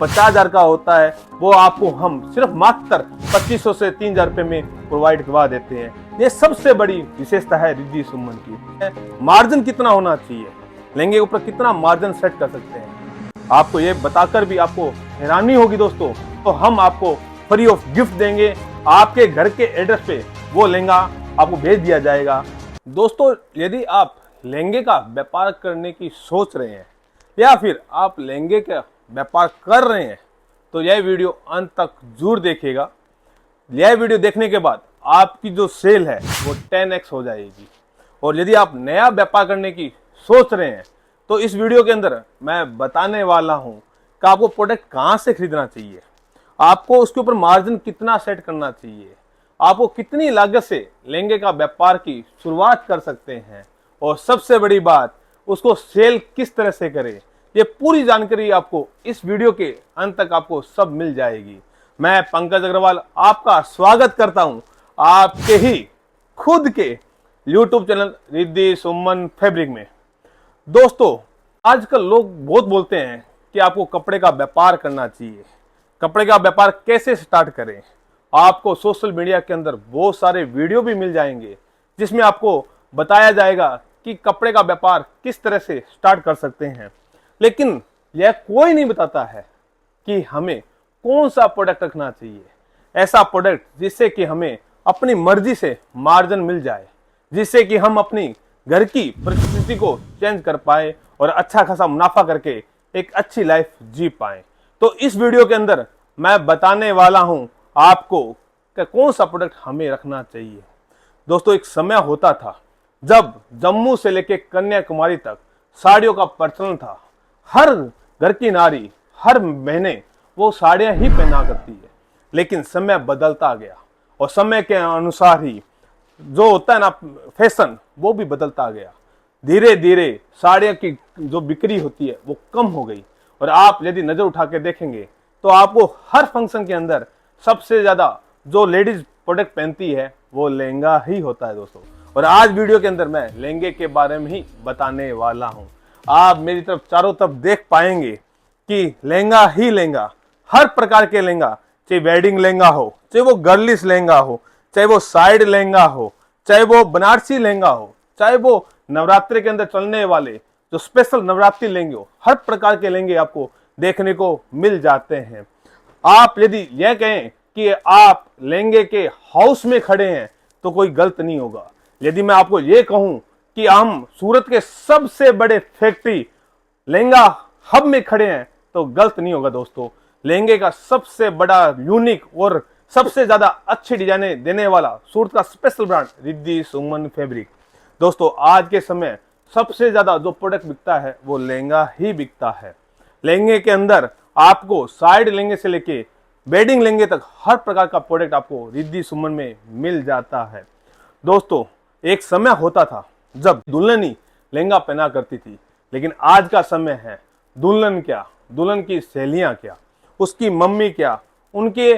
50,000 का होता है वो आपको हम सिर्फ मात्र 2500 से 3,000 रुपये में प्रोवाइड करवा देते हैं। ये सबसे बड़ी विशेषता है रिद्धि सुमन की। मार्जिन कितना होना चाहिए, लहंगे के ऊपर कितना मार्जिन सेट कर सकते हैं, आपको ये बताकर भी आपको हैरानी होगी दोस्तों। तो हम आपको फ्री ऑफ गिफ्ट देंगे, आपके घर के एड्रेस पे वो लहंगा आपको भेज दिया जाएगा। दोस्तों, यदि आप लहंगे का व्यापार करने की सोच रहे हैं या फिर आप लहंगे का व्यापार कर रहे हैं तो यह वीडियो अंत तक जरूर देखिएगा। यह वीडियो देखने के बाद आपकी जो सेल है वो 10x हो जाएगी। और यदि आप नया व्यापार करने की सोच रहे हैं तो इस वीडियो के अंदर मैं बताने वाला हूं कि आपको प्रोडक्ट कहां से खरीदना चाहिए, आपको उसके ऊपर मार्जिन कितना सेट करना चाहिए, आपको कितनी लागत से लहंगे का व्यापार की शुरुआत कर सकते हैं, और सबसे बड़ी बात उसको सेल किस तरह से करें। ये पूरी जानकारी आपको इस वीडियो के अंत तक आपको सब मिल जाएगी। मैं पंकज अग्रवाल आपका स्वागत करता हूं आपके ही खुद के YouTube चैनल रिद्धि सुमन फैब्रिक में। दोस्तों, आजकल लोग बहुत बोलते हैं कि आपको कपड़े का व्यापार करना चाहिए, कपड़े का व्यापार कैसे स्टार्ट करें। आपको सोशल मीडिया के अंदर बहुत सारे वीडियो भी मिल जाएंगे जिसमें आपको बताया जाएगा कि कपड़े का व्यापार किस तरह से स्टार्ट कर सकते हैं, लेकिन यह कोई नहीं बताता है कि हमें कौन सा प्रोडक्ट रखना चाहिए, ऐसा प्रोडक्ट जिससे कि हमें अपनी मर्जी से मार्जिन मिल जाए, जिससे कि हम अपनी घर की परिस्थिति को चेंज कर पाए और अच्छा खासा मुनाफा करके एक अच्छी लाइफ जी पाए। तो इस वीडियो के अंदर मैं बताने वाला हूं आपको कि कौन सा प्रोडक्ट हमें रखना चाहिए। दोस्तों, एक समय होता था जब जम्मू से लेकर कन्याकुमारी तक साड़ियों का प्रचलन था। हर घर की नारी हर महीने वो साड़ियां ही पहना करती है, लेकिन समय बदलता गया और समय के अनुसार ही जो होता है ना फैशन, वो भी बदलता गया। धीरे धीरे साड़ियों की जो बिक्री होती है वो कम हो गई, और आप यदि नजर उठा के देखेंगे तो आपको हर फंक्शन के अंदर सबसे ज्यादा जो लेडीज प्रोडक्ट पहनती है वो लहंगा ही होता है दोस्तों। और आज वीडियो के अंदर मैं लहंगे के बारे में ही बताने वाला हूं। आप मेरी तरफ चारों तरफ देख पाएंगे कि लहंगा ही लहंगा, हर प्रकार के लहंगा, चाहे वेडिंग लहंगा हो, चाहे वो गर्लिश लहंगा हो, चाहे वो साइड लहंगा हो, चाहे वो बनारसी लहंगा हो, चाहे वो नवरात्रि के अंदर चलने वाले जो स्पेशल नवरात्रि लहंगे हो, हर प्रकार के लहंगे आपको देखने को मिल जाते हैं। आप यदि यह कहें कि आप लहंगे के हाउस में खड़े हैं तो कोई गलत नहीं होगा। यदि मैं आपको यह कहूं कि हम सूरत के सबसे बड़े फैक्ट्री लहंगा हब में खड़े हैं तो गलत नहीं होगा दोस्तों। लहंगे का सबसे बड़ा यूनिक और सबसे ज्यादा अच्छी डिजाइने देने वाला सूरत का स्पेशल ब्रांड रिद्धि सुमन फैब्रिक। दोस्तों, आज के समय सबसे ज्यादा जो प्रोडक्ट बिकता है वो लहंगा ही बिकता है। लहंगे के अंदर आपको साइड लहंगे से लेके वेडिंग लहंगे तक हर प्रकार का प्रोडक्ट आपको रिद्धि सुमन में मिल जाता है। दोस्तों, एक समय होता था जब दुल्हनी लहंगा पहना करती थी, लेकिन आज का समय है दुल्हन क्या, दुल्हन की सहेलियां क्या, उसकी मम्मी क्या, उनके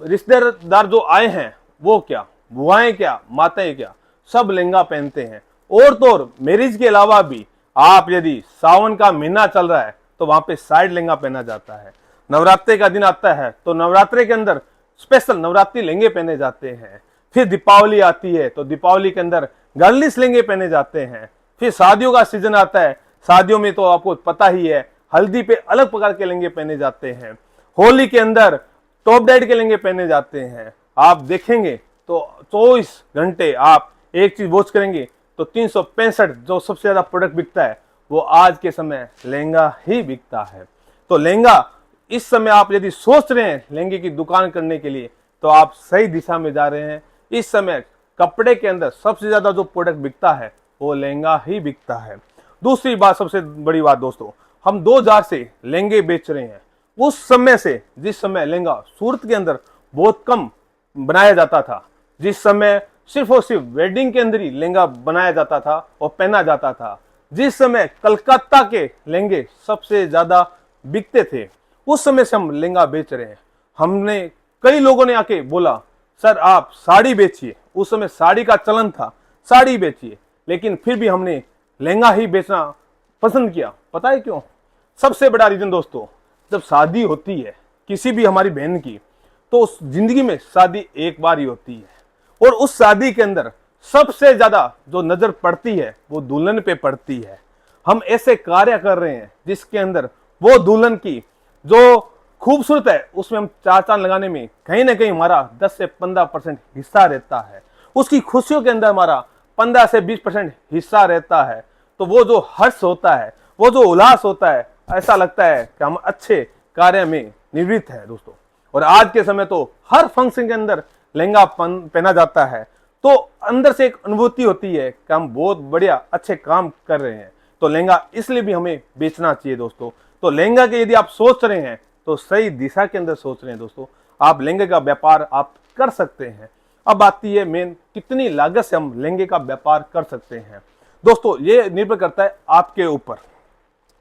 रिश्तेदार जो आए हैं वो क्या, बुआएं क्या, माताएं क्या, सब लहंगा पहनते हैं। और तो और मैरिज के अलावा भी आप यदि सावन का महीना चल रहा है तो वहां पे साइड लहंगा पहना जाता है। नवरात्रि का दिन आता है तो नवरात्रि के अंदर स्पेशल नवरात्रि लहंगे पहने जाते हैं। फिर दीपावली आती है तो दीपावली के अंदर गर्लिश लहंगे पहने जाते हैं। फिर शादियों का सीजन आता है, शादियों में तो आपको पता ही है हल्दी पे अलग प्रकार के लहंगे पहने जाते हैं। होली के अंदर टॉप डाइट के लहंगे पहने जाते हैं। आप देखेंगे तो 24 घंटे आप एक चीज वॉच करेंगे तो 365 जो सबसे ज्यादा प्रोडक्ट बिकता है वो आज के समय लहंगा ही बिकता है। तो लहंगा इस समय आप यदि सोच रहे हैं लहंगे की दुकान करने के लिए तो आप सही दिशा में जा रहे हैं। इस समय कपड़े के अंदर सबसे ज्यादा जो प्रोडक्ट बिकता है वो लहंगा ही बिकता है। दूसरी बात, सबसे बड़ी बात दोस्तों, हम 2000 से लहंगे बेच रहे हैं। उस समय से जिस समय लहंगा सूरत के अंदर बहुत कम बनाया जाता था, जिस समय सिर्फ और सिर्फ वेडिंग के अंदर ही लहंगा बनाया जाता था और पहना जाता था, जिस समय कलकत्ता के लहंगे सबसे ज्यादा बिकते थे, उस समय से हम लहंगा बेच रहे हैं। हमने कई लोगों ने आके बोला सर आप साड़ी बेचिए, उस समय साड़ी का चलन था, साड़ी बेचिए, लेकिन फिर भी हमने लहंगा ही बेचना पसंद किया। पता है क्यों? सबसे बड़ा रीजन दोस्तों, जब शादी होती है किसी भी हमारी बहन की, तो उस जिंदगी में शादी एक बार ही होती है, और उस शादी के अंदर सबसे ज्यादा जो नजर पड़ती है वो दुल्हन पे पड़ती है। हम ऐसे कार्य कर रहे हैं जिसके अंदर वो दुल्हन की जो खूबसूरत है उसमें हम चार चांद लगाने में कहीं ना कहीं हमारा 10 से 15% हिस्सा रहता है। उसकी खुशियों के अंदर हमारा 15 से 20% हिस्सा रहता है। तो वो जो हर्ष होता है, वो जो उल्लास होता है, ऐसा लगता है कि हम अच्छे कार्य में निवृत्त है दोस्तों। और आज के समय तो हर फंक्शन के अंदर लहंगा पहना जाता है, तो अंदर से एक अनुभूति होती है कि हम बहुत बढ़िया अच्छे काम कर रहे हैं। तो लहंगा इसलिए भी हमें बेचना चाहिए दोस्तों। तो लहंगा के यदि आप सोच रहे हैं तो सही दिशा के अंदर सोच रहे हैं दोस्तों। आप लहंगे का व्यापार आप कर सकते हैं। अब आती है मेन, कितनी लागत से हम लहंगे का व्यापार कर सकते हैं। दोस्तों ये निर्भर करता है आपके ऊपर,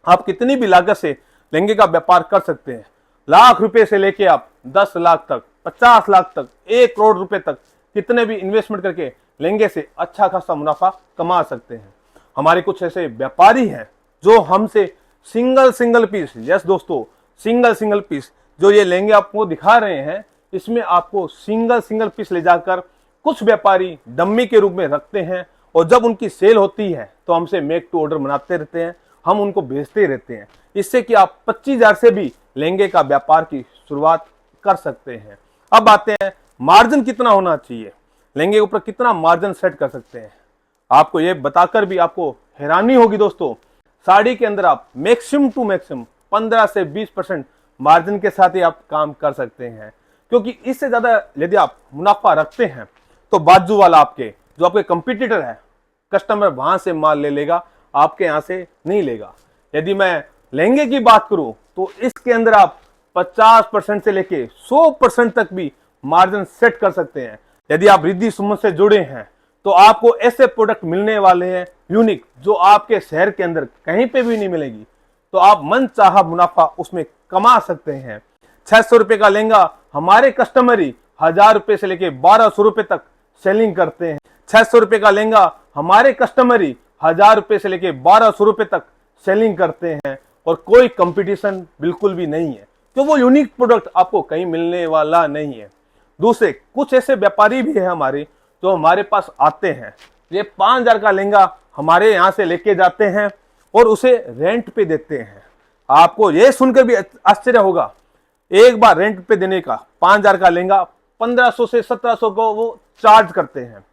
आप कितनी भी लागत से लहंगे का व्यापार कर सकते हैं। लाख रुपए से लेके आप 10 लाख तक, 50 लाख तक, 1 करोड़ रुपए तक कितने भी इन्वेस्टमेंट करके लहंगे से अच्छा खासा मुनाफा कमा सकते हैं। हमारे कुछ ऐसे व्यापारी हैं जो हमसे सिंगल पीस, यस दोस्तों, सिंगल पीस जो ये लहंगे आपको दिखा रहे हैं, इसमें आपको सिंगल पीस ले जाकर कुछ व्यापारी डम्मी के रूप में रखते हैं, और जब उनकी सेल होती है तो हमसे मेक टू ऑर्डर बनाते रहते हैं, हम उनको भेजते रहते हैं। इससे कि आप 25,000 से भी लहंगे का व्यापार की शुरुआत कर सकते हैं। अब आते हैं मार्जिन कितना होना चाहिए, लहंगे के ऊपर कितना मार्जिन सेट कर सकते हैं। आपको ये बताकर भी आपको हैरानी होगी दोस्तों, साड़ी के अंदर आप मैक्सिमम टू मैक्सिमम 15 से 20% मार्जिन के साथ ही आप काम कर सकते हैं। क्योंकि इससे ज्यादा यदि आप मुनाफा रखते हैं तो बाजू वाला आपके जो आपके कंपटीटर है, कस्टमर वहां से माल ले लेगा, आपके यहां से नहीं लेगा। यदि मैं लहंगे की बात करूं तो इसके अंदर आप 50% से लेके 100% तक भी मार्जिन सेट कर सकते हैं। यदि आप रिद्धि सुमन से जुड़े हैं तो आपको ऐसे प्रोडक्ट मिलने वाले हैं यूनिक, जो आपके शहर के अंदर कहीं पे भी नहीं मिलेगी। तो आप मन चाहा मुनाफा उसमें कमा सकते हैं। 600 रुपए का लहंगा हमारे कस्टमर ही 1000 रुपए से लेके 1200 रुपए तक सेलिंग करते हैं। 600 रुपए का लहंगा हमारे कस्टमर ही 1000 रुपए से लेके 1200 रुपए तक सेलिंग करते हैं, और कोई कंपटीशन बिल्कुल भी नहीं है, तो वो यूनिक प्रोडक्ट आपको कहीं मिलने वाला नहीं है। दूसरे कुछ ऐसे व्यापारी भी है हमारे जो हमारे पास आते हैं, ये 5000 का लहंगा हमारे यहाँ से लेके जाते हैं और उसे रेंट पे देते हैं। आपको ये सुनकर भी आश्चर्य होगा, एक बार रेंट पे देने का 5000 का लहंगा 1500 से 1700 को वो चार्ज करते हैं।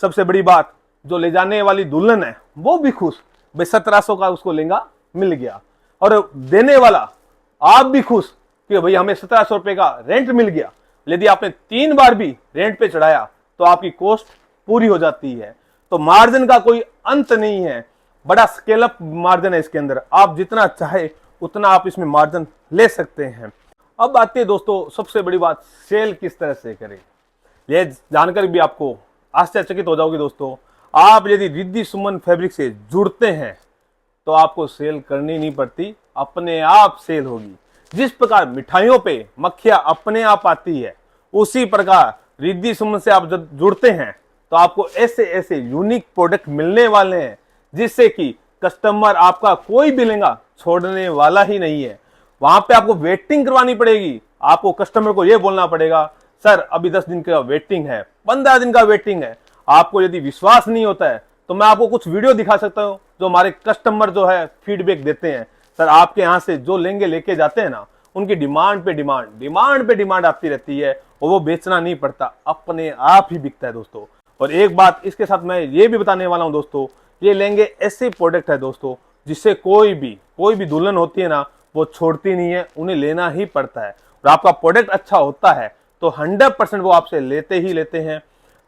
सबसे बड़ी बात, जो ले जाने वाली दुल्हन है वो भी खुश, भाई 1700 का उसको लहंगा मिल गया, और देने वाला आप भी खुश कि भाई हमें 1700 रुपए का रेंट मिल गया। यदि आपने 3 बार भी रेंट पे चढ़ाया तो आपकी कॉस्ट पूरी हो जाती है। तो मार्जिन का कोई अंत नहीं है, बड़ा स्केल अप मार्जिन है इसके अंदर, आप जितना चाहे उतना आप इसमें मार्जिन ले सकते हैं। अब आते हैं दोस्तों सबसे बड़ी बात, सेल किस तरह से करें। ये जानकर भी आपको आश्चर्यचकित हो जाओगे दोस्तों। आप यदि रिद्धि सुमन फैब्रिक से जुड़ते हैं तो आपको सेल करनी नहीं पड़ती, अपने आप सेल होगी। जिस प्रकार मिठाइयों पे मक्खियां अपने आप आती है, उसी प्रकार रिद्धि सुमन से आप जब जुड़ते हैं तो आपको ऐसे ऐसे यूनिक प्रोडक्ट मिलने वाले हैं जिससे कि कस्टमर आपका कोई भी लहंगा छोड़ने वाला ही नहीं है। वहां पे आपको वेटिंग करवानी पड़ेगी, आपको कस्टमर को यह बोलना पड़ेगा सर अभी 10 दिन का वेटिंग है, 15 दिन का वेटिंग है। आपको यदि विश्वास नहीं होता है तो मैं आपको कुछ वीडियो दिखा सकता हूं जो हमारे कस्टमर जो है फीडबैक देते हैं। सर आपके यहाँ से जो लहंगे लेके जाते हैं ना, उनकी डिमांड पे डिमांड आती रहती है, और वो बेचना नहीं पड़ता, अपने आप ही बिकता है दोस्तों। और एक बात इसके साथ मैं ये भी बताने वाला हूं दोस्तों, ये लहंगे ऐसे प्रोडक्ट है दोस्तों जिससे कोई भी दुल्हन होती है ना, वो छोड़ती नहीं है, उन्हें लेना ही पड़ता है। और आपका प्रोडक्ट अच्छा होता है तो 100% वो आपसे लेते ही लेते हैं।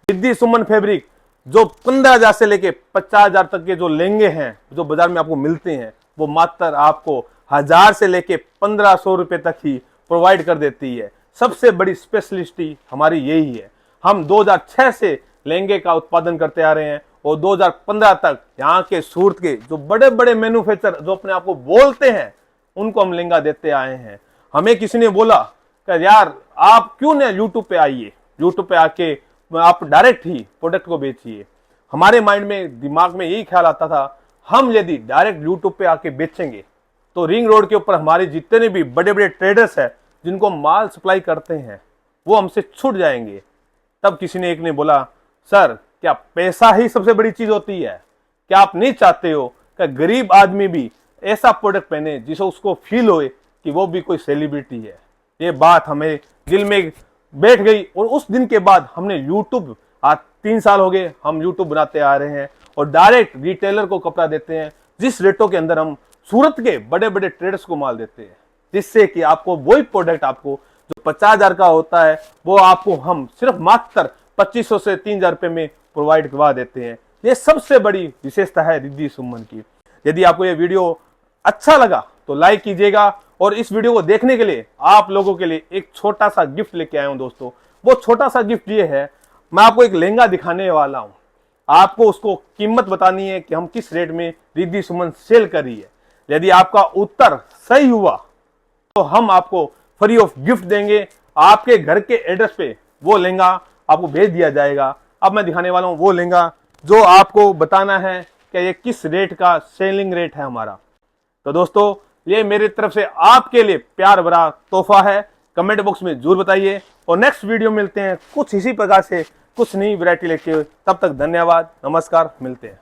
रिद्धि सुमन फैब्रिक जो 15,000 से लेके 50,000 तक के जो लहंगे हैं जो बाजार में आपको मिलते हैं, वो मात्र आपको 1000 से लेके 1500 रुपए तक ही प्रोवाइड कर देती है। सबसे बड़ी स्पेशलिस्टी हमारी यही है। हम 2006 से लहंगे का उत्पादन करते आ रहे हैं, और 2015 तक यहाँ के सूरत के जो बड़े बड़े मैन्युफैक्चरर जो अपने आप को बोलते हैं, उनको हम लहंगा देते आए हैं। हमें किसी ने बोला कि यार आप क्यों ना यूट्यूब पे आइए, यूट्यूब पे आके आप डायरेक्ट ही प्रोडक्ट को बेचिए। हमारे माइंड में दिमाग में यही ख्याल आता था, हम यदि डायरेक्ट यूट्यूब पे आके बेचेंगे तो रिंग रोड के ऊपर हमारे जितने भी बड़े बड़े ट्रेडर्स हैं जिनको माल सप्लाई करते हैं वो हमसे छूट जाएंगे। तब किसी ने एक ने बोला, सर क्या पैसा ही सबसे बड़ी चीज होती है? क्या आप नहीं चाहते हो कि गरीब आदमी भी ऐसा प्रोडक्ट पहने जिसे उसको फील होए कि वो भी कोई सेलिब्रिटी है? ये बात हमें दिल में बैठ गई और उस दिन के बाद हमने यूट्यूब, आज 3 साल हो गए हम यूट्यूब बनाते आ रहे हैं और डायरेक्ट रिटेलर को कपड़ा देते हैं जिस रेटों के अंदर हम सूरत के बड़े बड़े ट्रेडर्स को माल देते हैं, जिससे कि आपको वही प्रोडक्ट आपको जो 50,000 का होता है वो आपको हम सिर्फ मात्र 2500 से 3,000 रुपए में प्रोवाइड करवा देते हैं। ये सबसे बड़ी विशेषता है रिद्धि सुमन की। यदि आपको ये वीडियो अच्छा लगा तो लाइक कीजिएगा और इस वीडियो को देखने के लिए आप लोगों के लिए एक छोटा सा गिफ्ट लेके आया हूं दोस्तों। वो छोटा सा गिफ्ट ये है, मैं आपको एक लहंगा दिखाने वाला हूं, आपको उसको कीमत बतानी है कि हम किस रेट में रिद्धि सुमन सेल कर रही है। यदि आपका उत्तर सही हुआ तो हम आपको फ्री ऑफ गिफ्ट देंगे, आपके घर के एड्रेस पे वो लहंगा आपको भेज दिया जाएगा। अब मैं दिखाने वाला हूं वो लहंगा जो आपको बताना है कि ये किस रेट का सेलिंग रेट है हमारा। तो दोस्तों ये मेरी तरफ से आपके लिए प्यार भरा तोहफा है, कमेंट बॉक्स में जरूर बताइए और नेक्स्ट वीडियो मिलते हैं कुछ इसी प्रकार से कुछ नई वैरायटी लेके। तब तक धन्यवाद, नमस्कार, मिलते हैं।